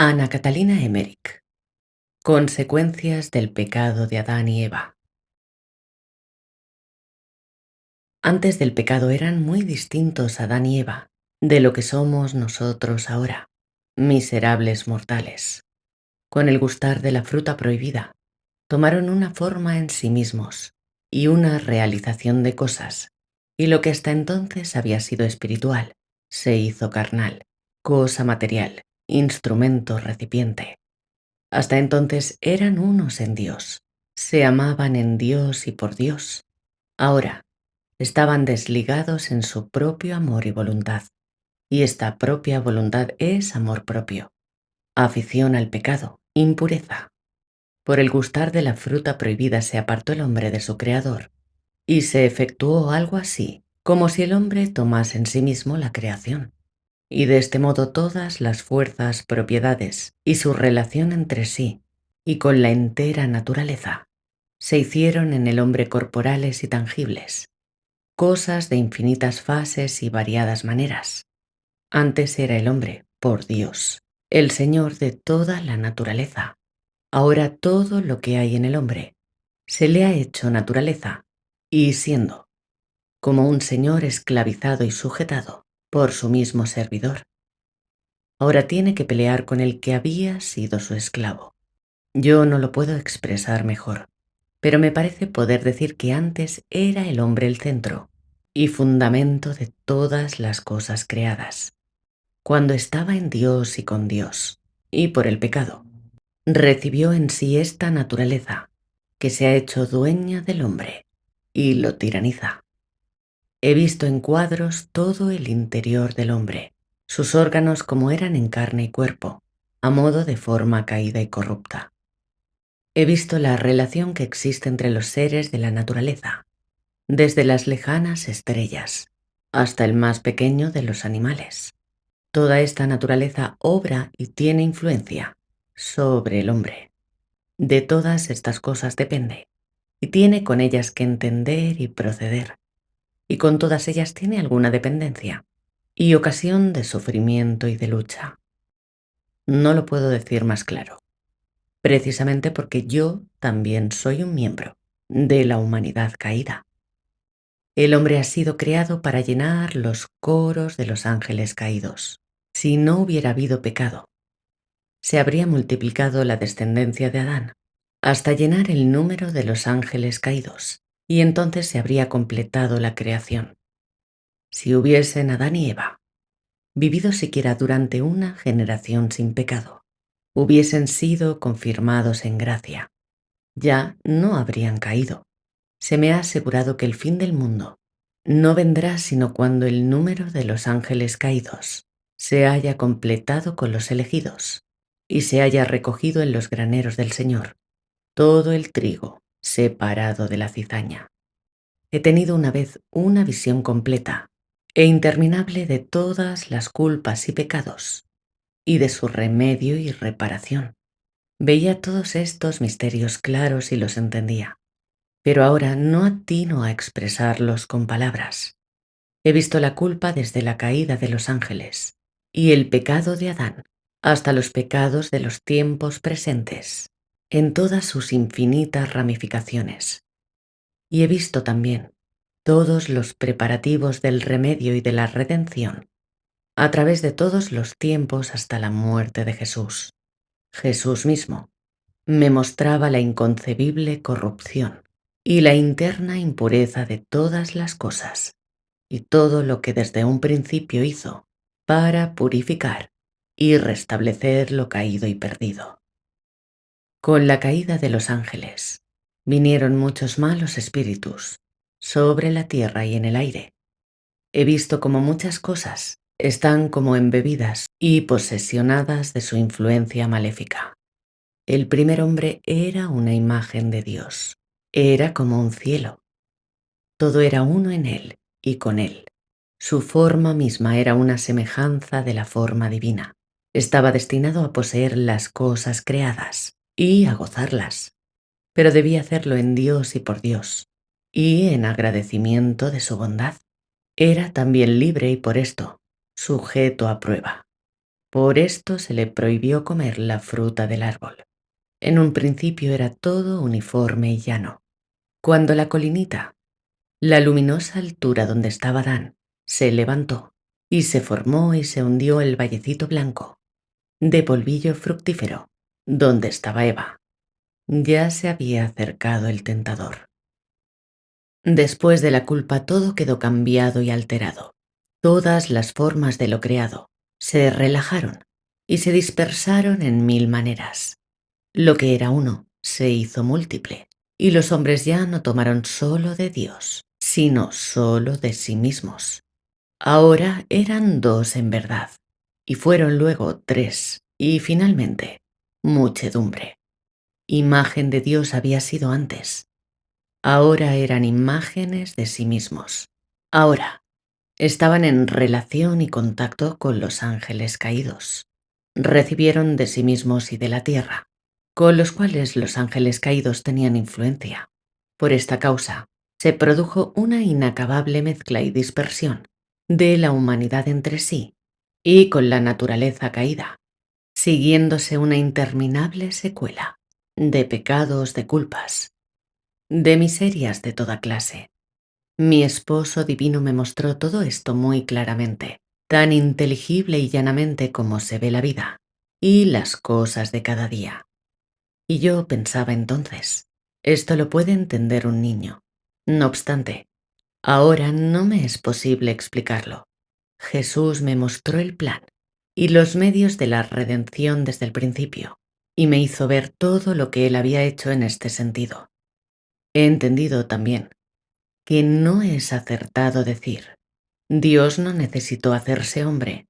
Ana Catalina Emmerich. Consecuencias del pecado de Adán y Eva. Antes del pecado eran muy distintos Adán y Eva de lo que somos nosotros ahora, miserables mortales. Con el gustar de la fruta prohibida, tomaron una forma en sí mismos y una realización de cosas, y lo que hasta entonces había sido espiritual se hizo carnal, cosa material, instrumento recipiente. Hasta entonces eran unos en Dios, se amaban en Dios y por Dios. Ahora estaban desligados en su propio amor y voluntad, y esta propia voluntad es amor propio, afición al pecado, impureza. Por el gustar de la fruta prohibida se apartó el hombre de su Creador, y se efectuó algo así, como si el hombre tomase en sí mismo la creación. Y de este modo todas las fuerzas, propiedades y su relación entre sí y con la entera naturaleza se hicieron en el hombre corporales y tangibles, cosas de infinitas fases y variadas maneras. Antes era el hombre, por Dios, el Señor de toda la naturaleza. Ahora todo lo que hay en el hombre se le ha hecho naturaleza y siendo como un Señor esclavizado y sujetado por su mismo servidor. Ahora tiene que pelear con el que había sido su esclavo. Yo no lo puedo expresar mejor, pero me parece poder decir que antes era el hombre el centro y fundamento de todas las cosas creadas. Cuando estaba en Dios y con Dios, y por el pecado, recibió en sí esta naturaleza que se ha hecho dueña del hombre y lo tiraniza. He visto en cuadros todo el interior del hombre, sus órganos como eran en carne y cuerpo, a modo de forma caída y corrupta. He visto la relación que existe entre los seres de la naturaleza, desde las lejanas estrellas hasta el más pequeño de los animales. Toda esta naturaleza obra y tiene influencia sobre el hombre. De todas estas cosas depende, y tiene con ellas que entender y proceder, y con todas ellas tiene alguna dependencia y ocasión de sufrimiento y de lucha. No lo puedo decir más claro, precisamente porque yo también soy un miembro de la humanidad caída. El hombre ha sido creado para llenar los coros de los ángeles caídos. Si no hubiera habido pecado, se habría multiplicado la descendencia de Adán hasta llenar el número de los ángeles caídos, y entonces se habría completado la creación. Si hubiesen Adán y Eva vivido siquiera durante una generación sin pecado, hubiesen sido confirmados en gracia, ya no habrían caído. Se me ha asegurado que el fin del mundo no vendrá sino cuando el número de los ángeles caídos se haya completado con los elegidos y se haya recogido en los graneros del Señor todo el trigo separado de la cizaña. He tenido una vez una visión completa e interminable de todas las culpas y pecados y de su remedio y reparación. Veía todos estos misterios claros y los entendía, pero ahora no atino a expresarlos con palabras. He visto la culpa desde la caída de los ángeles y el pecado de Adán hasta los pecados de los tiempos presentes, en todas sus infinitas ramificaciones. Y he visto también todos los preparativos del remedio y de la redención, a través de todos los tiempos hasta la muerte de Jesús. Jesús mismo me mostraba la inconcebible corrupción y la interna impureza de todas las cosas, y todo lo que desde un principio hizo para purificar y restablecer lo caído y perdido. Con la caída de los ángeles vinieron muchos malos espíritus sobre la tierra y en el aire. He visto como muchas cosas están como embebidas y posesionadas de su influencia maléfica. El primer hombre era una imagen de Dios, era como un cielo. Todo era uno en él y con él. Su forma misma era una semejanza de la forma divina. Estaba destinado a poseer las cosas creadas y a gozarlas, pero debía hacerlo en Dios y por Dios, y en agradecimiento de su bondad. Era también libre y por esto sujeto a prueba. Por esto se le prohibió comer la fruta del árbol. En un principio era todo uniforme y llano. Cuando la colinita, la luminosa altura donde estaba Adán, se levantó y se formó y se hundió el vallecito blanco de polvillo fructífero donde estaba Eva, ya se había acercado el tentador. Después de la culpa todo quedó cambiado y alterado. Todas las formas de lo creado se relajaron y se dispersaron en mil maneras. Lo que era uno se hizo múltiple, y los hombres ya no tomaron solo de Dios, sino solo de sí mismos. Ahora eran dos en verdad, y fueron luego tres, y finalmente muchedumbre. Imagen de Dios había sido antes. Ahora eran imágenes de sí mismos. Ahora estaban en relación y contacto con los ángeles caídos. Recibieron de sí mismos y de la tierra, con los cuales los ángeles caídos tenían influencia. Por esta causa, se produjo una inacabable mezcla y dispersión de la humanidad entre sí y con la naturaleza caída, siguiéndose una interminable secuela de pecados, de culpas, de miserias de toda clase. Mi esposo divino me mostró todo esto muy claramente, tan inteligible y llanamente como se ve la vida y las cosas de cada día. Y yo pensaba entonces, esto lo puede entender un niño. No obstante, ahora no me es posible explicarlo. Jesús me mostró el plan y los medios de la redención desde el principio, y me hizo ver todo lo que él había hecho en este sentido. He entendido también que no es acertado decir, Dios no necesitó hacerse hombre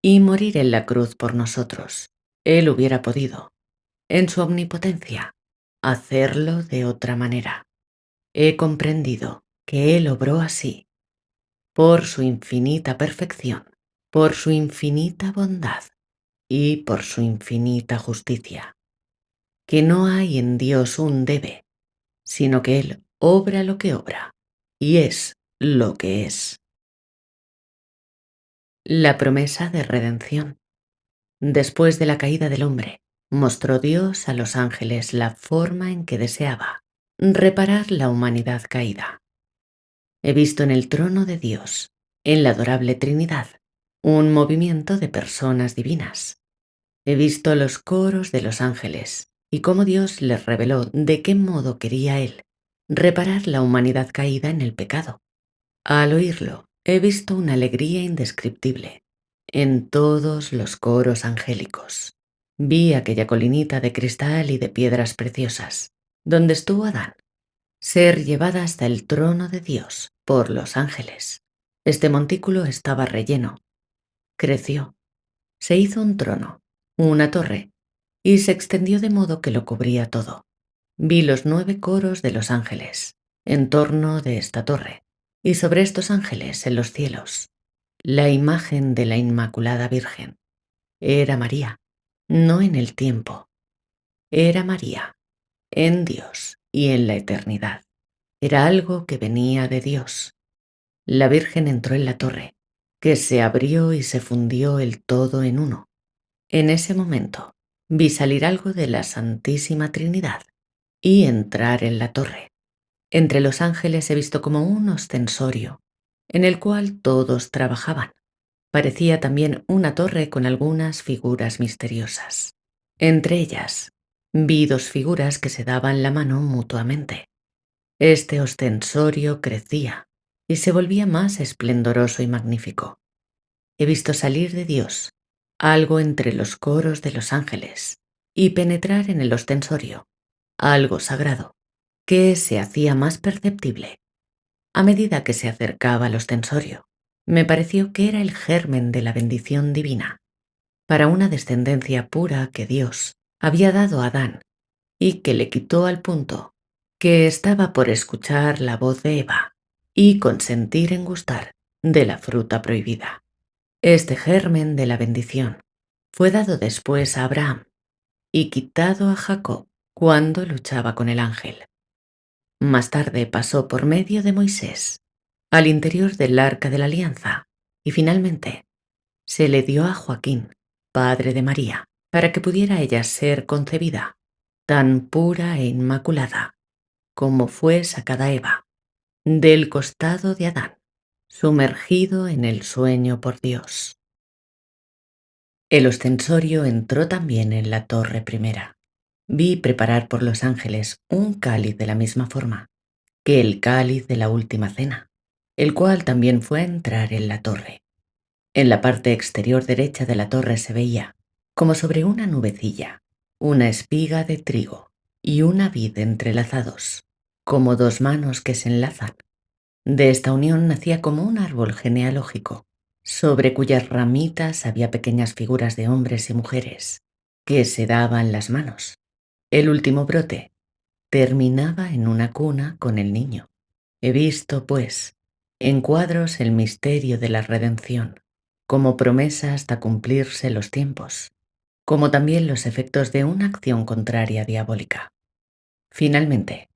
y morir en la cruz por nosotros. Él hubiera podido, en su omnipotencia, hacerlo de otra manera. He comprendido que Él obró así, por su infinita perfección, por su infinita bondad y por su infinita justicia, que no hay en Dios un debe, sino que Él obra lo que obra y es lo que es. La promesa de redención. Después de la caída del hombre, mostró Dios a los ángeles la forma en que deseaba reparar la humanidad caída. He visto en el trono de Dios, en la adorable Trinidad, un movimiento de personas divinas. He visto los coros de los ángeles y cómo Dios les reveló de qué modo quería Él reparar la humanidad caída en el pecado. Al oírlo, he visto una alegría indescriptible en todos los coros angélicos. Vi aquella colinita de cristal y de piedras preciosas, donde estuvo Adán, ser llevada hasta el trono de Dios por los ángeles. Este montículo estaba relleno, creció, se hizo un trono, una torre, y se extendió de modo que lo cubría todo. Vi los 9 coros de los ángeles en torno de esta torre, y sobre estos ángeles en los cielos, la imagen de la Inmaculada Virgen. Era María, no en el tiempo. Era María, en Dios y en la eternidad. Era algo que venía de Dios. La Virgen entró en la torre, que se abrió y se fundió el todo en uno. En ese momento vi salir algo de la Santísima Trinidad y entrar en la torre. Entre los ángeles he visto como un ostensorio, en el cual todos trabajaban. Parecía también una torre con algunas figuras misteriosas. Entre ellas, vi 2 figuras que se daban la mano mutuamente. Este ostensorio crecía y se volvía más esplendoroso y magnífico. He visto salir de Dios algo entre los coros de los ángeles y penetrar en el ostensorio, algo sagrado, que se hacía más perceptible a medida que se acercaba al ostensorio. Me pareció que era el germen de la bendición divina para una descendencia pura que Dios había dado a Adán y que le quitó al punto que estaba por escuchar la voz de Eva y consentir en gustar de la fruta prohibida. Este germen de la bendición fue dado después a Abraham y quitado a Jacob cuando luchaba con el ángel. Más tarde pasó por medio de Moisés al interior del arca de la alianza y finalmente se le dio a Joaquín, padre de María, para que pudiera ella ser concebida, tan pura e inmaculada como fue sacada Eva, del costado de Adán, sumergido en el sueño por Dios. El ostensorio entró también en la torre primera. Vi preparar por los ángeles un cáliz de la misma forma que el cáliz de la última cena, el cual también fue a entrar en la torre. En la parte exterior derecha de la torre se veía, como sobre una nubecilla, una espiga de trigo y una vid entrelazados, como dos manos que se enlazan. De esta unión nacía como un árbol genealógico, sobre cuyas ramitas había pequeñas figuras de hombres y mujeres, que se daban las manos. El último brote terminaba en una cuna con el niño. He visto, pues, en cuadros el misterio de la redención, como promesa hasta cumplirse los tiempos, como también los efectos de una acción contraria diabólica. Finalmente,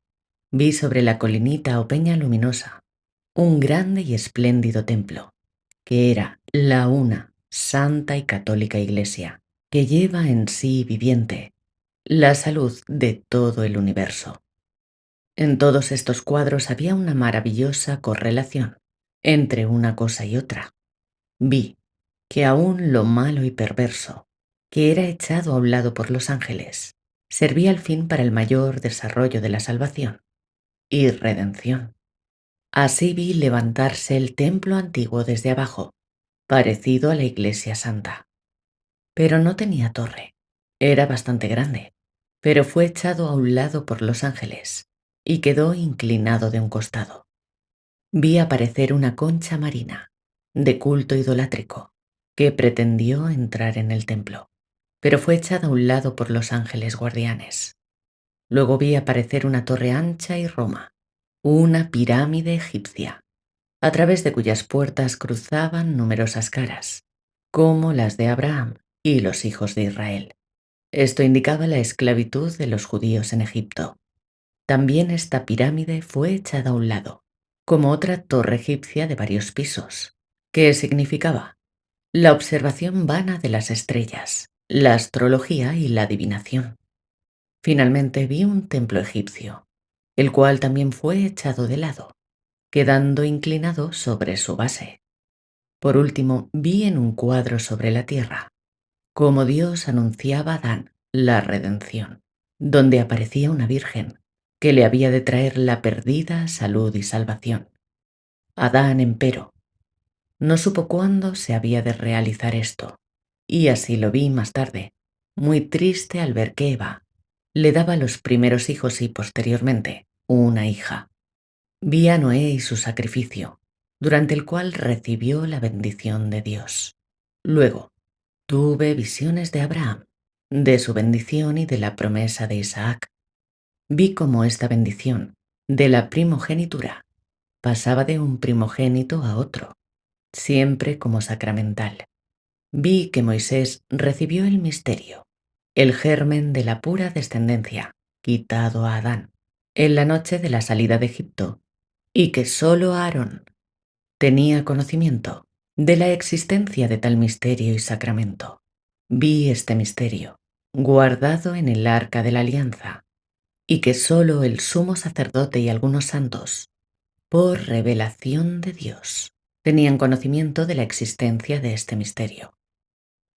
vi sobre la colinita o peña luminosa un grande y espléndido templo, que era la una santa y católica Iglesia, que lleva en sí viviente la salud de todo el universo. En todos estos cuadros había una maravillosa correlación entre una cosa y otra. Vi que aún lo malo y perverso, que era echado a un lado por los ángeles, servía al fin para el mayor desarrollo de la salvación y redención. Así vi levantarse el templo antiguo desde abajo, parecido a la iglesia santa. Pero no tenía torre. Era bastante grande, pero fue echado a un lado por los ángeles y quedó inclinado de un costado. Vi aparecer una concha marina, de culto idolátrico, que pretendió entrar en el templo, pero fue echada a un lado por los ángeles guardianes. Luego vi aparecer una torre ancha y roma, una pirámide egipcia, a través de cuyas puertas cruzaban numerosas caras, como las de Abraham y los hijos de Israel. Esto indicaba la esclavitud de los judíos en Egipto. También esta pirámide fue echada a un lado, como otra torre egipcia de varios pisos, que significaba la observación vana de las estrellas, la astrología y la adivinación. Finalmente vi un templo egipcio, el cual también fue echado de lado, quedando inclinado sobre su base. Por último, vi en un cuadro sobre la tierra cómo Dios anunciaba a Adán la redención, donde aparecía una virgen que le había de traer la perdida salud y salvación. Adán, empero, no supo cuándo se había de realizar esto, y así lo vi más tarde, muy triste al ver que Eva le daba los primeros hijos y posteriormente una hija. Vi a Noé y su sacrificio, durante el cual recibió la bendición de Dios. Luego, tuve visiones de Abraham, de su bendición y de la promesa de Isaac. Vi cómo esta bendición, de la primogenitura, pasaba de un primogénito a otro, siempre como sacramental. Vi que Moisés recibió el misterio, el germen de la pura descendencia, quitado a Adán, en la noche de la salida de Egipto, y que sólo Aarón tenía conocimiento de la existencia de tal misterio y sacramento. Vi este misterio guardado en el arca de la alianza, y que sólo el sumo sacerdote y algunos santos, por revelación de Dios, tenían conocimiento de la existencia de este misterio.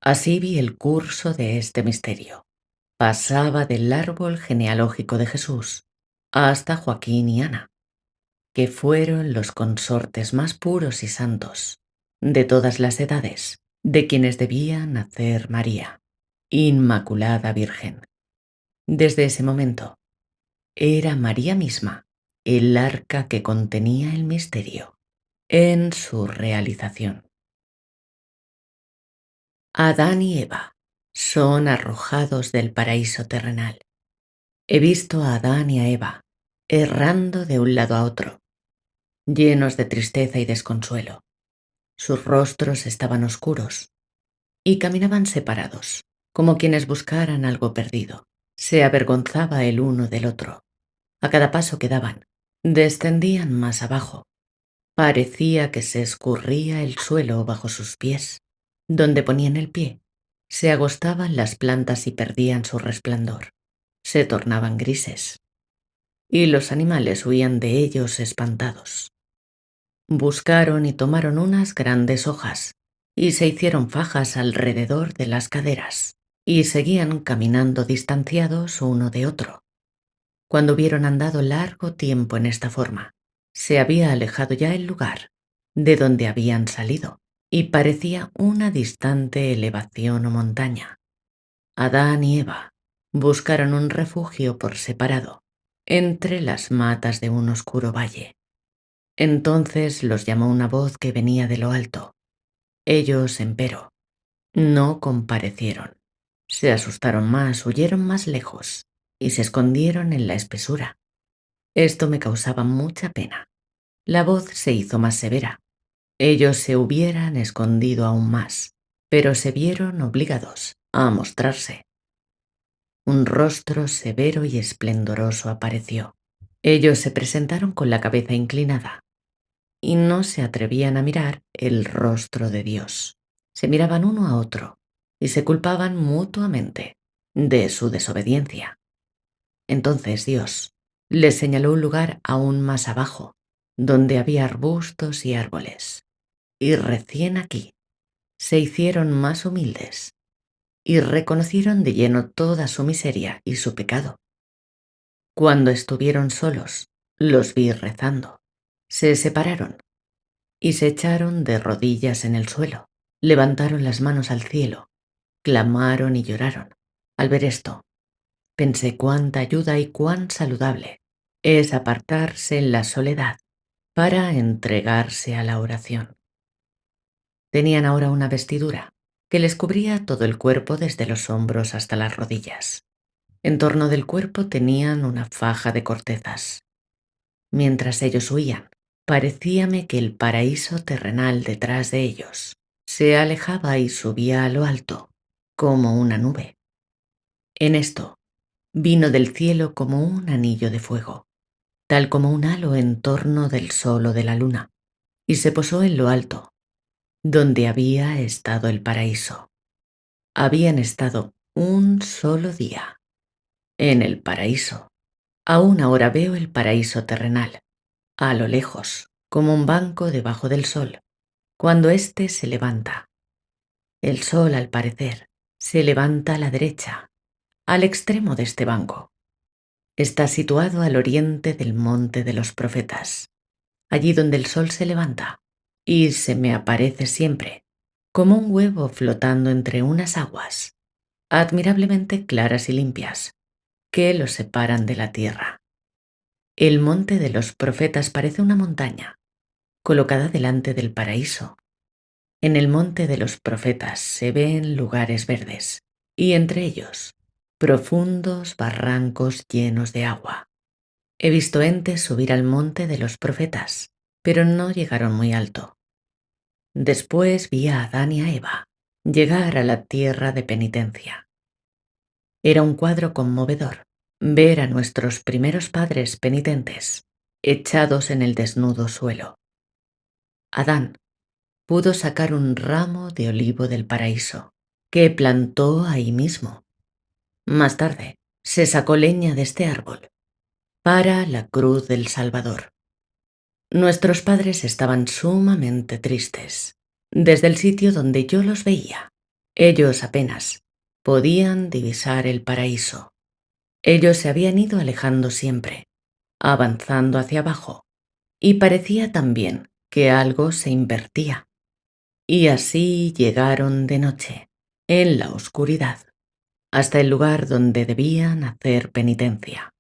Así vi el curso de este misterio. Pasaba del árbol genealógico de Jesús hasta Joaquín y Ana, que fueron los consortes más puros y santos de todas las edades, de quienes debía nacer María, Inmaculada Virgen. Desde ese momento, era María misma el arca que contenía el misterio en su realización. Adán y Eva son arrojados del paraíso terrenal. He visto a Adán y a Eva errando de un lado a otro, llenos de tristeza y desconsuelo. Sus rostros estaban oscuros y caminaban separados, como quienes buscaran algo perdido. Se avergonzaba el uno del otro. A cada paso que daban, descendían más abajo. Parecía que se escurría el suelo bajo sus pies. Donde ponían el pie, Se agostaban las plantas y perdían su resplandor. Se tornaban grises. Y los animales huían de ellos espantados. Buscaron y tomaron unas grandes hojas, y se hicieron fajas alrededor de las caderas, y seguían caminando distanciados uno de otro. Cuando hubieron andado largo tiempo en esta forma, se había alejado ya el lugar de donde habían salido, y parecía una distante elevación o montaña. Adán y Eva buscaron un refugio por separado, entre las matas de un oscuro valle. Entonces los llamó una voz que venía de lo alto. Ellos, empero, no comparecieron. Se asustaron más, huyeron más lejos y se escondieron en la espesura. Esto me causaba mucha pena. La voz se hizo más severa. Ellos se hubieran escondido aún más, pero se vieron obligados a mostrarse. Un rostro severo y esplendoroso apareció. Ellos se presentaron con la cabeza inclinada y no se atrevían a mirar el rostro de Dios. Se miraban uno a otro y se culpaban mutuamente de su desobediencia. Entonces Dios les señaló un lugar aún más abajo, donde había arbustos y árboles. Y recién aquí se hicieron más humildes y reconocieron de lleno toda su miseria y su pecado. Cuando estuvieron solos, los vi rezando. Se separaron y se echaron de rodillas en el suelo. Levantaron las manos al cielo, clamaron y lloraron. Al ver esto, pensé cuánta ayuda y cuán saludable es apartarse en la soledad para entregarse a la oración. Tenían ahora una vestidura que les cubría todo el cuerpo desde los hombros hasta las rodillas. En torno del cuerpo tenían una faja de cortezas. Mientras ellos huían, parecíame que el paraíso terrenal detrás de ellos se alejaba y subía a lo alto, como una nube. En esto, vino del cielo como un anillo de fuego, tal como un halo en torno del sol o de la luna, y se posó en lo alto, donde había estado el paraíso. Habían estado un solo día en el paraíso. Aún ahora veo el paraíso terrenal, a lo lejos, como un banco debajo del sol, cuando éste se levanta. El sol, al parecer, se levanta a la derecha, al extremo de este banco. Está situado al oriente del monte de los profetas, allí donde el sol se levanta, y se me aparece siempre, como un huevo flotando entre unas aguas, admirablemente claras y limpias, que lo separan de la tierra. El monte de los profetas parece una montaña, colocada delante del paraíso. En el monte de los profetas se ven lugares verdes, y entre ellos, profundos barrancos llenos de agua. He visto entes subir al monte de los profetas, pero no llegaron muy alto. Después vi a Adán y a Eva llegar a la tierra de penitencia. Era un cuadro conmovedor ver a nuestros primeros padres penitentes echados en el desnudo suelo. Adán pudo sacar un ramo de olivo del paraíso, que plantó ahí mismo. Más tarde, se sacó leña de este árbol para la cruz del Salvador. Nuestros padres estaban sumamente tristes. Desde el sitio donde yo los veía, ellos apenas podían divisar el paraíso. Ellos se habían ido alejando siempre, avanzando hacia abajo, y parecía también que algo se invertía. Y así llegaron de noche, en la oscuridad, hasta el lugar donde debían hacer penitencia.